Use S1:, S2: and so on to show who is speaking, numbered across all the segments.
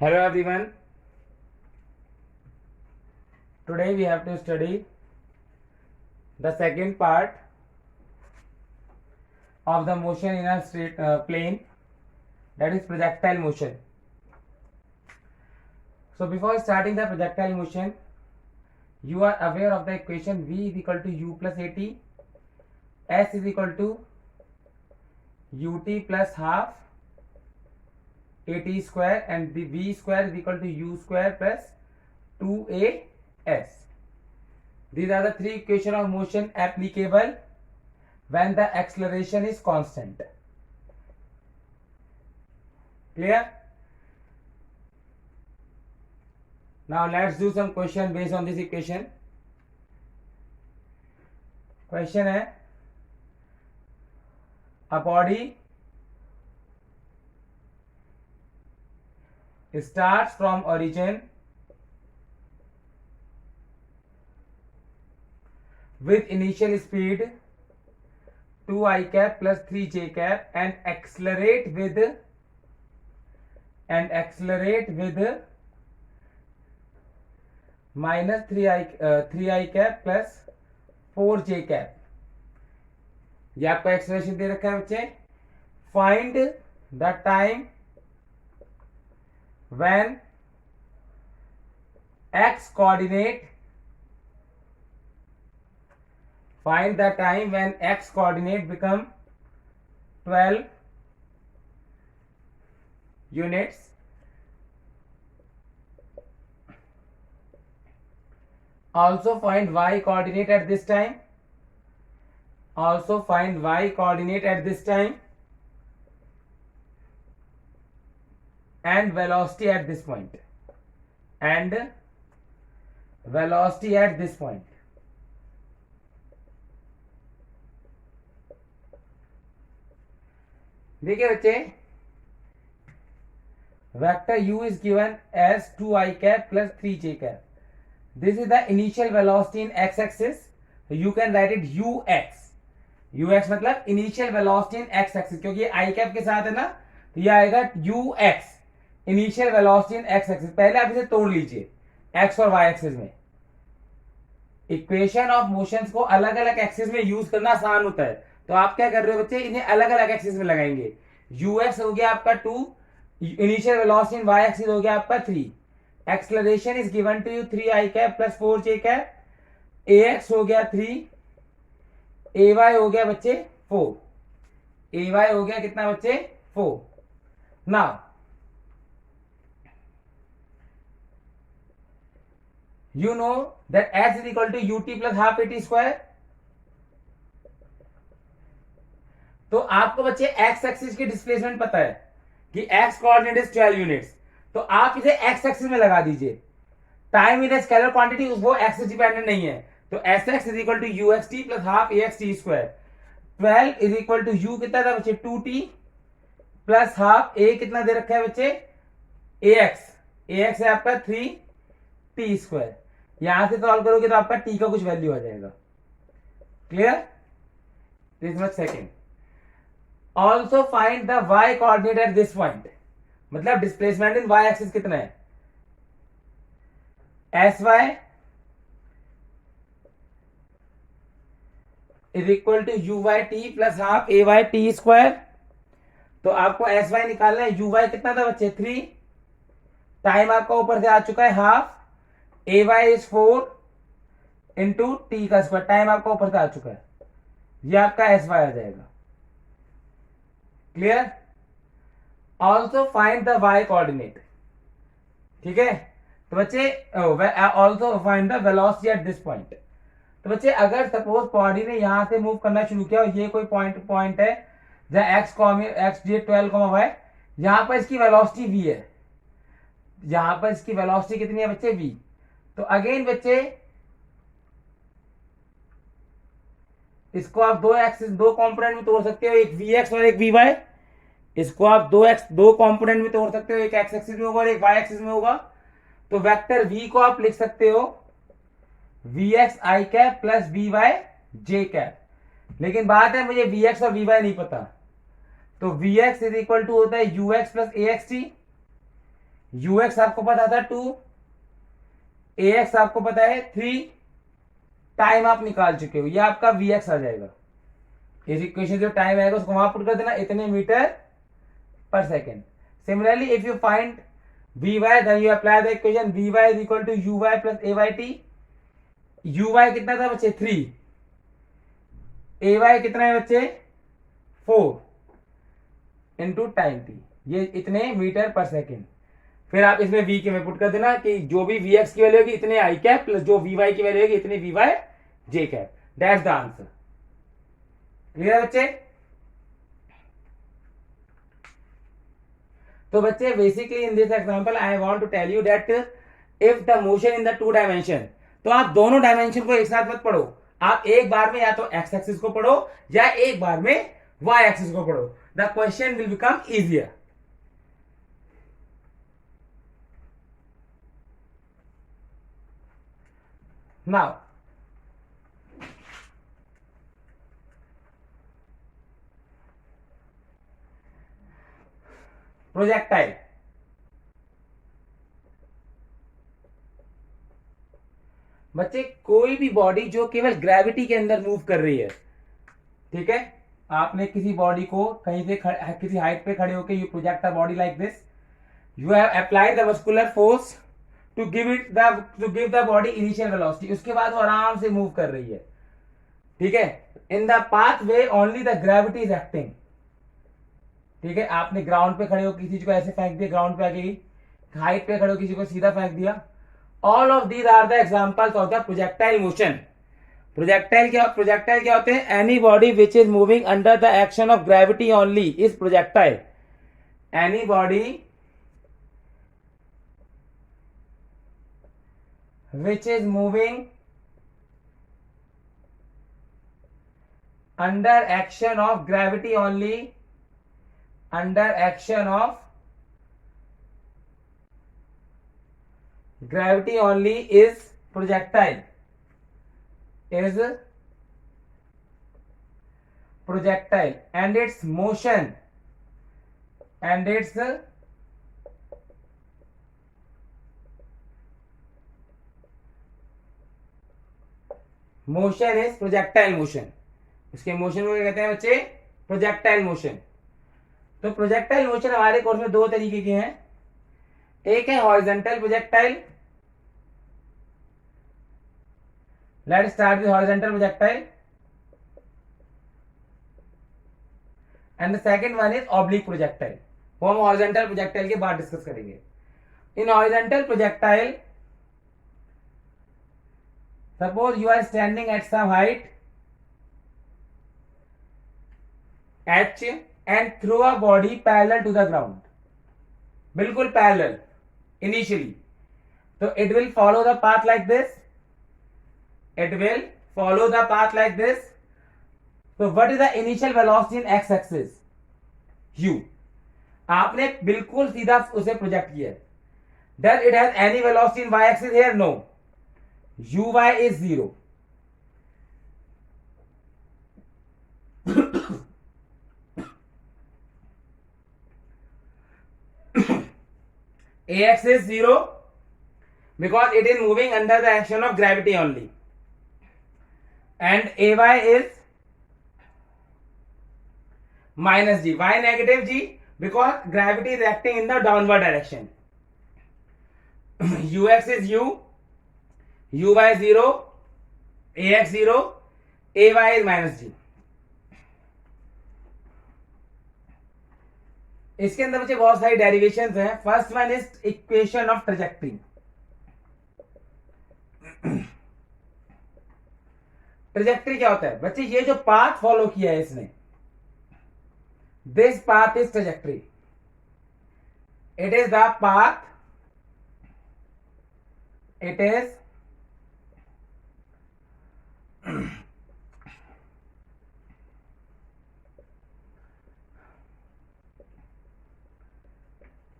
S1: Hello everyone. Today we have to study the second part of the motion in a straight plane, that is projectile motion. So before starting the projectile motion, you are aware of the equation V is equal to U plus AT, S is equal to UT plus half AT square, and the V square is equal to U square plus 2AS. These are the three equations of motion applicable when the acceleration is constant. Clear? Now let's do some question based on this equation. Question है, a body starts from origin with initial speed 2i cap plus 3j cap and accelerate with minus 3i cap plus 4j cap. ये आपका expression दे रखा है बच्चे. Find the time when x coordinate become 12 units. Also find y coordinate at this time. And velocity at this point. देखिए बच्चे, vector u is given as 2i cap plus 3j cap. This is the initial velocity in x-axis. You can write it ux. ux मतलब initial velocity in x-axis, क्योंकि ये i cap के साथ है ना, तो ये आएगा ux, इनिशियल वेलोसिटी इन एक्स एक्सिस. पहले आप इसे तोड़ लीजिए एक्स और वाई एक्सिस में. इक्वेशन ऑफ मोशंस को अलग अलग एक्सिस में यूज करना आसान होता है, तो आप क्या कर रहे हो बच्चे, इन्हें अलग अलग एक्सिस में लगाएंगे. यूएक्स हो गया आपका 2, initial velocity in Y axis हो गया आपका 3, acceleration is given to you 3i cap plus 4j cap, ax हो गया 3, ay हो गया बच्चे 4, ay हो गया कितना बच्चे 4. Now you know that s is equal to ut plus half at square. तो आपको बच्चे एक्स एक्सिस की डिस्प्लेसमेंट पता है कि एक्स कोऑर्डिनेट इज 12 यूनिट्स, तो आप इसे एक्स एक्सिस में लगा दीजिए. Time is a scalar quantity, वो एक्सिस डिपेंडेंट नहीं है, तो S X is equal to U X T plus half A X T square. 12 is equal to U कितना था बच्चे 2t प्लस हाफ ए कितना दे रखा है बच्चे ax है आपका 3t स्क्वायर. यहां से सॉल्व करोगे तो आपका t का कुछ वैल्यू आ जाएगा. Clear? This much second. Also find the y coordinate at this point, मतलब डिस्प्लेसमेंट इन y एक्सिस कितना है, sy is equal to U Y T plus half A Y T square. तो आपको sy निकालना है. You Y कितना था बच्चे 3, टाइम आपका ऊपर से आ चुका है half, A Y is 4 into T का स्क्वायर, टाइम आपका ऊपर से आ चुका है, ये आपका एस वाई आ जाएगा. Clear? Also find the Y coordinate. ठीक है, तो बच्चे also find the velocity at this point. तो बच्चे अगर सपोज बॉडी ने यहां से मूव करना शुरू किया और ये कोई पॉइंट है जहां एक्स जे 12 y, यहां पर इसकी वेलोसिटी v है, यहां पर इसकी वेलोसिटी कितनी है बच्चे v. तो अगेन बच्चे इसको आप दो कंपोनेंट में तोड़ सकते हो, एक vx और एक vy. इसको आप दो कंपोनेंट में तोड़ सकते हो, एक x एक्सिस में होगा और एक y एक्सिस में होगा. तो वेक्टर v को आप लिख सकते हो vx i cap plus vy j cap. लेकिन बात है मुझे vx और vy नहीं पता, तो vx इज इक्वल टू होता है ux प्लस axt. ux आपको पता था 2, ax आपको पता है 3, टाइम आप निकाल चुके हो, ये आपका vx आ जाएगा। इस इक्वेशन जो टाइम आएगा उसको वहां पुट कर देना, इतने मीटर पर second. Similarly if you find vy then you apply the equation vy is equal to uy plus ayt। uy कितना था बच्चे 3, ay कितना है बच्चे 4 इंटू टाइम t, ये इतने मीटर पर सेकेंड। फिर आप इसमें v के में पुट कर देना कि जो भी vx की वैल्यू होगी इतने i कैप प्लस जो vy की वैल्यू होगी इतने vy j cap, that's the answer. Clear है बच्चे? तो बच्चे basically in this example I want to tell you that if the motion in the 2 dimension, तो आप दोनों डायमेंशन को एक साथ मत पढ़ो, आप एक बार में या तो एक्स एक्सिस को पढ़ो या एक बार में वाई एक्सिस को पढ़ो, the question will become easier. Now projectile, बच्चे कोई भी बॉडी जो केवल ग्रेविटी के अंदर मूव कर रही है, ठीक है, आपने किसी बॉडी को कहीं से किसी हाइट पे खड़े होकर you project a body like this, you have applied the muscular force to give the body initial velocity, उसके बाद वो आराम से मूव कर रही है, ठीक है, in the path way only the gravity is acting, ठीक है, आपने ग्राउंड पे खड़े हो किसी को ऐसे फेंक दिया, ग्राउंड पे आ गई, हाइट पे खड़े हो किसी को सीधा फेंक दिया, all of these are the examples of the projectile motion. Projectile क्या होते हैं? Any body which is moving under the action of gravity only is projectile. Any body which is moving under action of gravity only, under action of gravity only is projectile, and its motion motion is projectile motion. इसके motion को क्या कहते हैं बच्चे? Projectile motion. तो projectile motion हमारे course में दो तरीके के हैं, एक है horizontal projectile, let's start with horizontal projectile, and the second one is oblique projectile, वो हम हॉरिजॉन्टल प्रोजेक्टाइल के बाद डिस्कस करेंगे। In horizontal projectile, suppose you are standing at some height h and throw a body parallel to the ground, बिल्कुल parallel initially, so it will follow the path like this, so what is the initial velocity in x axis? u, आपने बिल्कुल सीधा उसे project किया, does it has any velocity in y axis here? no, uy is 0, ax is 0 because it is moving under the action of gravity only, and ay is minus g, y negative g because gravity is acting in the downward direction, ux is u, uy 0, ax 0, ay is minus g। इसके अंदर बच्चे बहुत सारी derivations हैं। First one is equation of trajectory. Trajectory क्या होता है बच्चे? ये जो पाथ फॉलो किया है इसने, this path is trajectory, it is the path, it is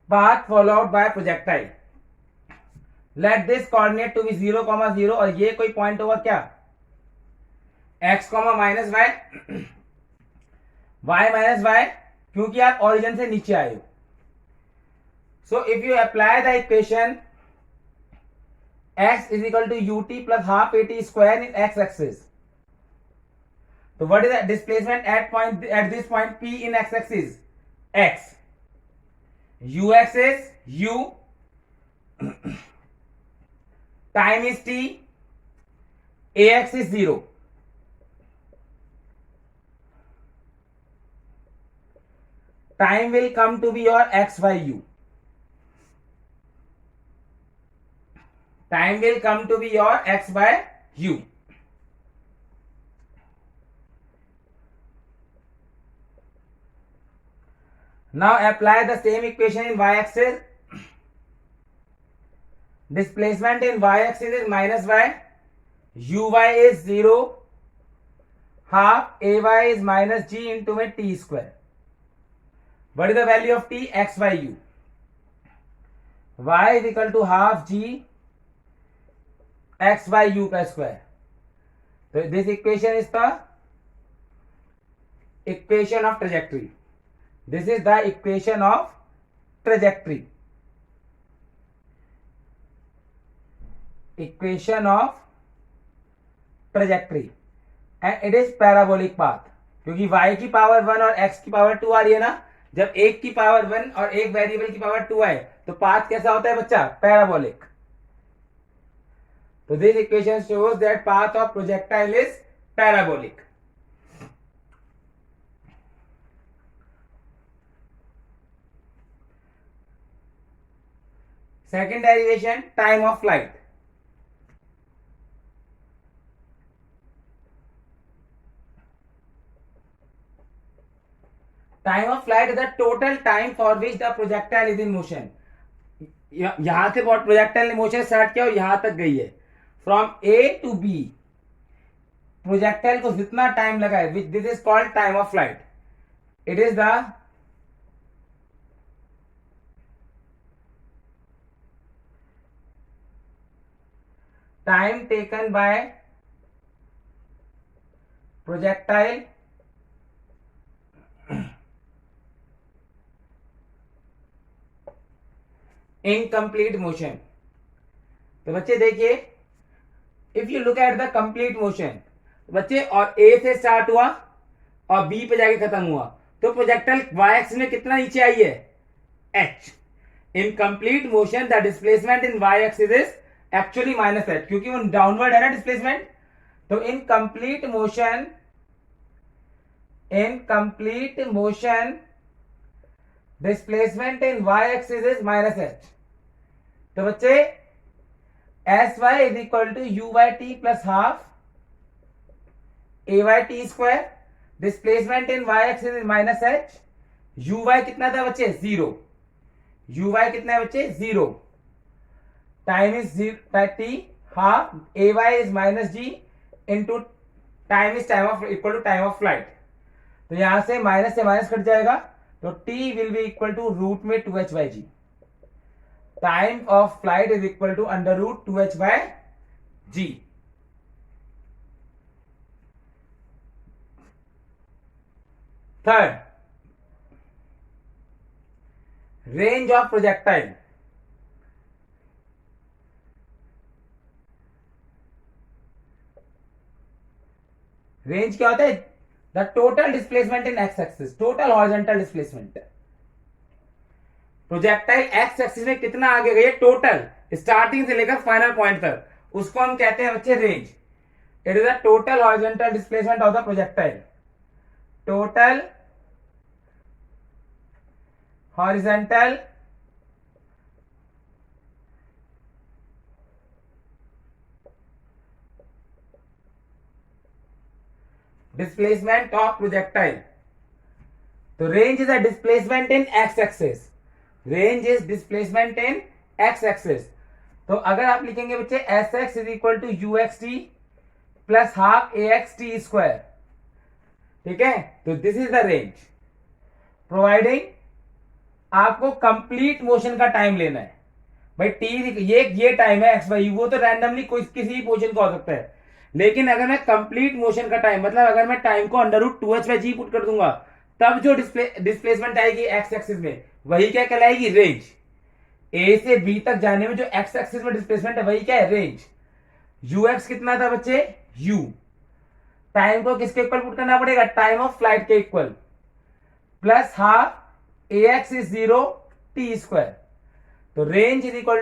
S1: path followed by projectile, let this coordinate to be 0, 0 और ये कोई पॉइंट होगा क्या? x, minus y, y minus y, क्योंकि आप ओरिजिन से नीचे आए हो। So if you apply the equation x is equal to ut plus half at square in x axis, so what is the displacement at this point P in x axis? X. Ux is u, time is t, ax is 0. Time will come to be your x by u. Time will come to be your x by u. Now apply the same equation in y axis. Displacement in y axis is minus y, uy is 0, half ay is minus g into a t square. What is the value of t? X by u. Y is equal to half g x by u का square. So this equation is the equation of trajectory. This is the equation of trajectory. Equation of trajectory. And it is parabolic path. क्योंकि y की power 1 और x की power 2 आ रही है ना, जब एक की पावर 1 और एक वेरिएबल की पावर 2 आए तो पाथ कैसा होता है बच्चा? Parabolic. So this equation shows that path of projectile is parabolic. Second derivation, time of flight. Time of flight is the total time for which the projectile is in motion. यहां से projectile ने motion start किया और यहां तक गई है. From A to B projectile को जितना टाइम लगा है, which this is called time of flight. It is the time taken by projectile in complete motion. तो बच्चे देखिए, if you look at the complete motion बच्चे, और ए से स्टार्ट हुआ और बी पे जाके खत्म हुआ, तो प्रोजेक्टाइल वाई एक्सिस में कितना नीचे आई है? H. In complete motion the displacement in Y axis is actually minus H, क्योंकि वो डाउनवर्ड है ना डिस्प्लेसमेंट. तो in complete motion displacement in Y axis is minus H. तो बच्चे S Y is equal to U by T plus half A Y T square. Displacement in Y axis is minus H. U Y कितना था बच्चे? 0. You Y कितना है बच्चे? 0. Time is T, half A Y is minus G into time is time of equal to time of flight. तो यहां से minus cut जाएगा, तो t will be equal to root में 2h by G. Time of flight is equal to under root 2h by G. Third, range of projectile. Range क्या होता है? The total displacement in X axis, total horizontal displacement. Projectile x axis में कितना आगे गई है total, starting से लेकर फाइनल पॉइंट तक, उसको हम कहते हैं बच्चे range. It is the total horizontal displacement of the projectile. Total horizontal displacement of projectile. तो range is a displacement in x axis. Range is displacement in x axis. तो अगर आप लिखेंगे बच्चे sx is equal to uxt plus half axt square, ठीक है, तो this is the range. Providing आपको कंप्लीट मोशन का टाइम लेना है भाई. टी ये टाइम है एक्स बाई यू, वो तो रैंडमली कोई किसी भी पोजीशन का हो सकता है. लेकिन अगर मैं कंप्लीट मोशन का टाइम, मतलब अगर मैं टाइम को under root 2h by G put कर दूंगा, तब जो डिस्प्लेसमेंट आएगी एक्स एक्सिस में, वही क्या कहलाएगी? रेंज. ए से बी तक जाने में जो एक्स एक्सिस में डिस्प्लेसमेंट है वही क्या है, रेंज। यू एक्स कितना था बच्चे, यू। टाइम को किसके इक्वल पुट करना पड़ेगा, टाइम ऑफ फ्लाइट के equal, plus half A x is 0 t square. तो range is equal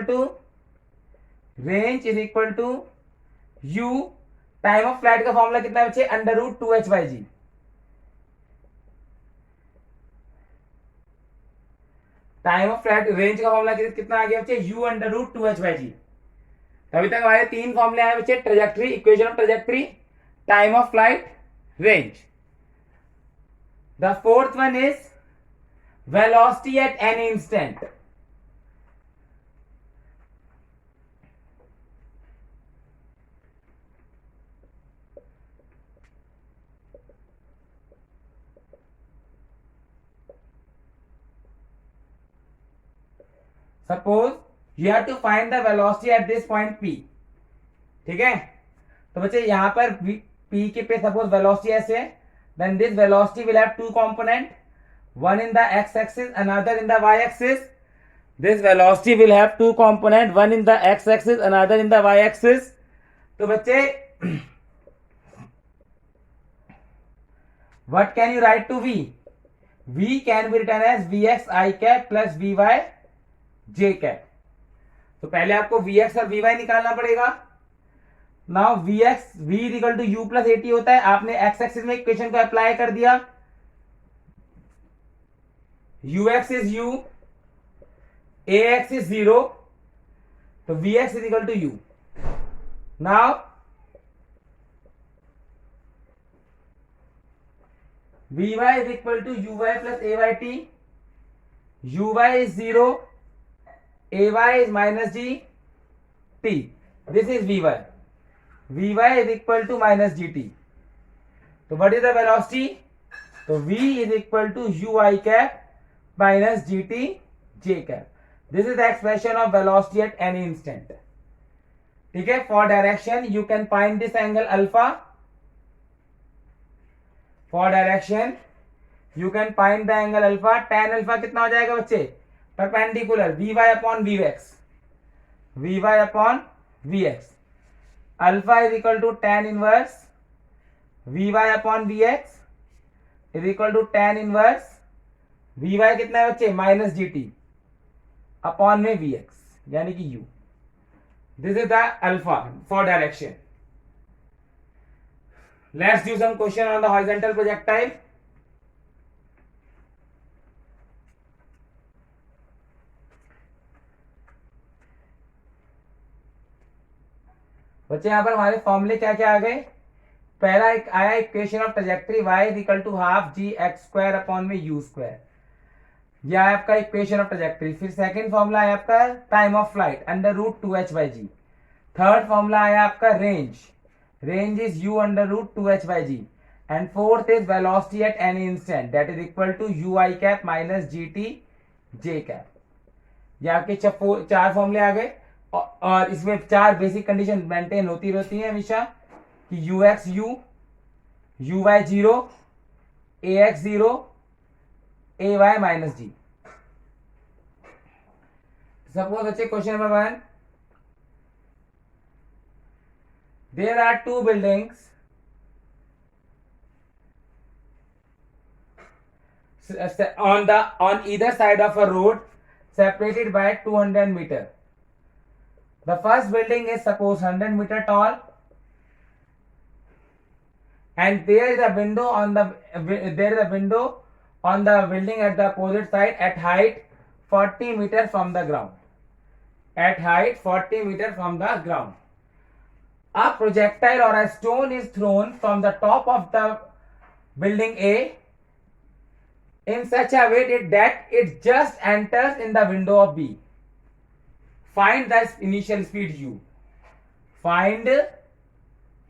S1: to u, time of flight का फॉर्मूला कितना है बच्चे, √2h/g। Time of flight range का फॉर्मूला कितना आ गया बच्चे, u √2h/g। अभी तक हमारे तीन फॉर्मूले आए बच्चे, trajectory, equation of trajectory, time of flight, range. The fourth one is velocity at any instant. Suppose you have to find the velocity at this point P, ठीक है। तो बच्चे यहां पर P के पे सपोज वेलोसिटी ऐसे है, then this velocity will have two component, one in the x axis, another in the y axis. This velocity will have two component, one in the x axis, another in the y axis. तो बच्चे what can you write to V? V can be written as Vx I cap plus Vy j cap. तो पहले आपको Vx और Vy निकालना पड़ेगा। Now Vx V equal to U plus AT होता है, आपने x एक्सिस में इक्वेशन को अप्लाई कर दिया, ux is u, ax is 0, तो vx is equal to u. Now vy is equal to uy plus ayt, uy is 0, ay is minus g t, this is vy, vy is equal to minus gt. तो what is the velocity? तो v is equal to ui cap minus gt j cap. This is the expression of velocity at any instant. ठीक है। For direction you can find this angle alpha. For direction you can find the angle alpha. Tan alpha कितना हो जाएगा बच्चे, perpendicular vy upon vx, vy upon vx. Alpha is equal to tan inverse vy upon vx is equal to tan inverse vy कितना है बच्चे, minus g t upon में vx यानी कि u. This is the alpha for direction. Let's do some question on the horizontal projectile. बच्चे यहां पर हमारे फॉर्मूले क्या क्या आ गए. पहला एक आया equation of trajectory y is equal to half g x square upon में यू स्क्वायर. यह है आपका इक्वेशन ऑफ ट्रेजेक्टरी. फिर सेकंड फॉर्मूला आया आपका time of flight √2h/g. Third formula आया आपका range. Range is u √2h/g. And fourth is velocity at any instant that is equal to ui cap minus gt j cap. ये आपके चार फॉर्मूले आ गए और इसमें चार बेसिक कंडीशन मेंटेन होती रहती है हमेशा कि ux u, uy 0, ax 0, ay minus g. Suppose बच्चे question number 1, there are two buildings on either side of a road separated by 200 meter. The first building is suppose 100 meter tall and there is a window on the building at the opposite side at height 40 meter from the ground. At height 40 meter from the ground. A projectile or a stone is thrown from the top of the building A in such a way that it just enters in the window of B. Find the initial speed u. Find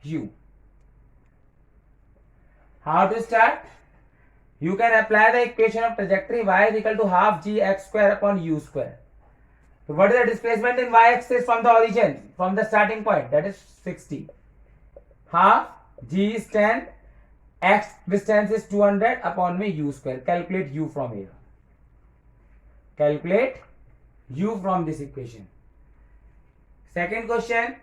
S1: u. How to start? You can apply the equation of trajectory y is equal to half g x square upon u square. So what is the displacement in y axis from the origin, from the starting point? That is 60. Half g is 10, x distance is 200 upon में u square. Calculate u from here. Calculate u from this equation. Second question,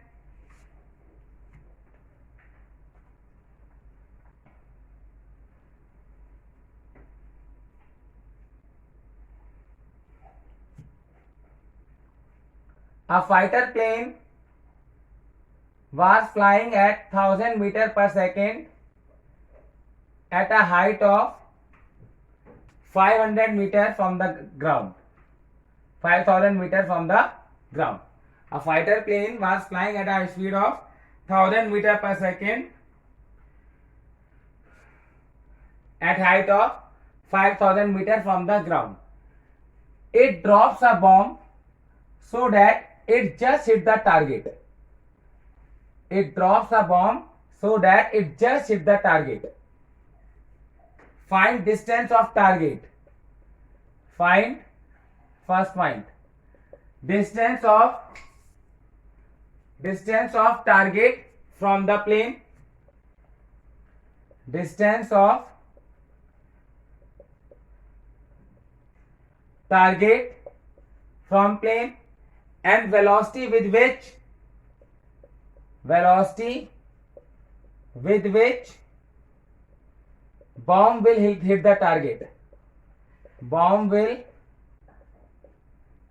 S1: a fighter plane was flying at 1000 meter per second at a height of 500 meter from the ground. 5000 meter from the ground. A fighter plane was flying at a speed of 1000 meter per second at height of 5000 meter from the ground. It drops a bomb so that it just hit the target. It drops a bomb so that it just hit the target. Find distance of target. Find, first find distance of target from the plane. Distance of target from plane and velocity with which bomb will hit the target. Bomb will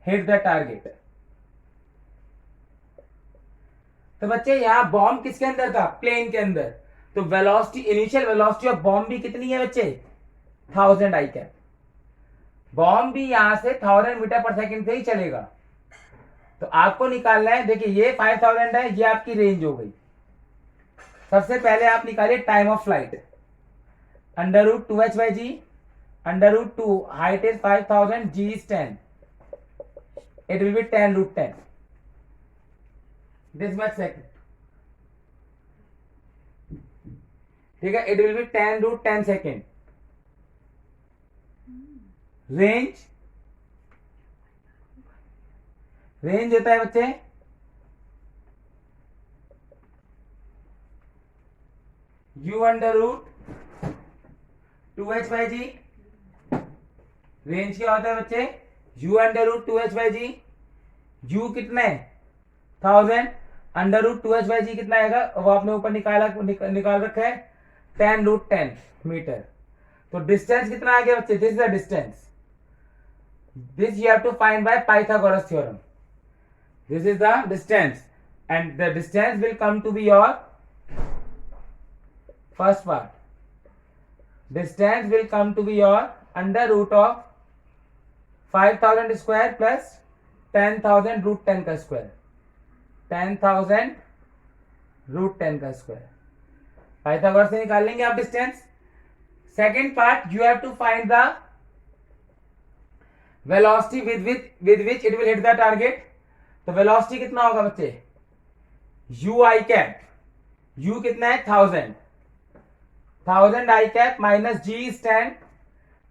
S1: hit the target. तो बच्चे यहां bomb किसके अंदर था? Plane के अंदर. तो velocity, initial velocity of bomb भी कितनी है बच्चे? 1000 आई कैप. बॉम्ब भी यहां से 1000 मीटर पर सेकंड से ही चलेगा. तो आपको निकालना है, देखिए ये 5000 है, ये आपकी रेंज हो गई. सबसे पहले आप निकालिए time of flight. √2h/g, √2, height is 5000, g is 10. It will be 10√10. This much second. ठीक है, it will be 10√10 second. Range होता है बच्चे u√2h/g. रेंज क्या होता है बच्चे? u√2h/g. u कितना है? 1000. √2h/g कितना आएगा? वो आपने ऊपर निकाल रखा है 10√10 मीटर. तो डिस्टेंस कितना आ गया बच्चे? This is the distance. This you have to find by Pythagoras theorem. This is the distance, and the distance will come to be your first part. Distance will come to be your √of 5000 square plus 10,000 √10 का square. 10,000 √10 का square. Pythagoras से निकाल लेंगे आप distance. Second part, you have to find the velocity with which it will hit the target. तो velocity कितना होगा बच्चे? u I cap. u कितना है? 1000 I cap minus g is 10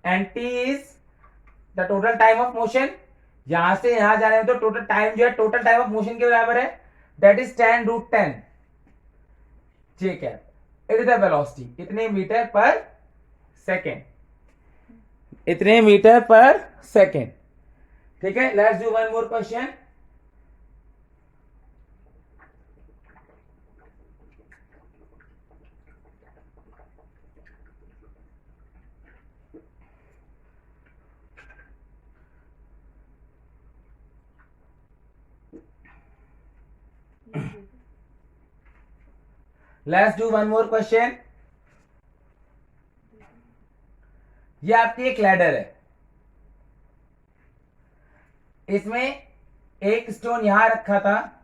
S1: and t is the total time of motion. यहां से यहां जाने में तो टोटल टाइम जो है टोटल टाइम ऑफ मोशन के बराबर है. That is 10√10 j cap. It is the velocity. इतने मीटर पर सेकेंड. इतने मीटर पर सेकेंड. ठीक है, let's do one more question. Let's do one more question. ये आपकी एक लैडर है. इसमें एक स्टोन यहां रखा था.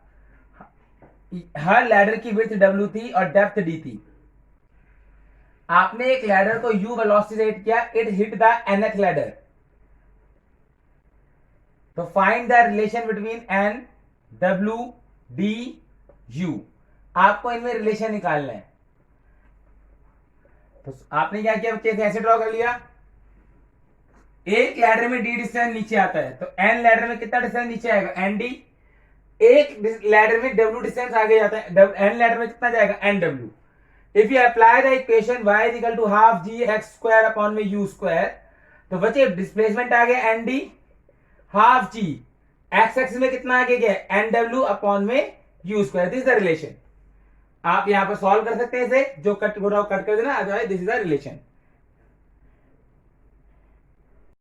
S1: हर लैडर की विड्थ w थी और डेप्थ d थी. आपने एक लैडर को u वेलोसिटी से हिट किया. It hit the nth ladder. तो find the relation between n, w, d, u. आपको इनमें रिलेशन निकालना है. तो आपने क्या किया बच्चे? ऐसे ड्रॉ कर लिया. एक लैडर में d डिस्टेंस नीचे आता है, तो n लैडर में कितना डिस्टेंस नीचे आएगा? nd. एक लैडर में w डिस्टेंस आगे जाता है, n लैडर में कितना जाएगा? nw. If you apply the equation y is equal to half g x square upon में u स्क्वायर, तो बच्चे डिस्प्लेसमेंट आ गया nd, half g x axis में कितना आगे गया एन डब्ल्यू अपॉन में u square, this is the relation. आप यहां पर सॉल्व कर सकते हैं इसे, जो कट हो रहा हो कट कर देना, otherwise this is the relation.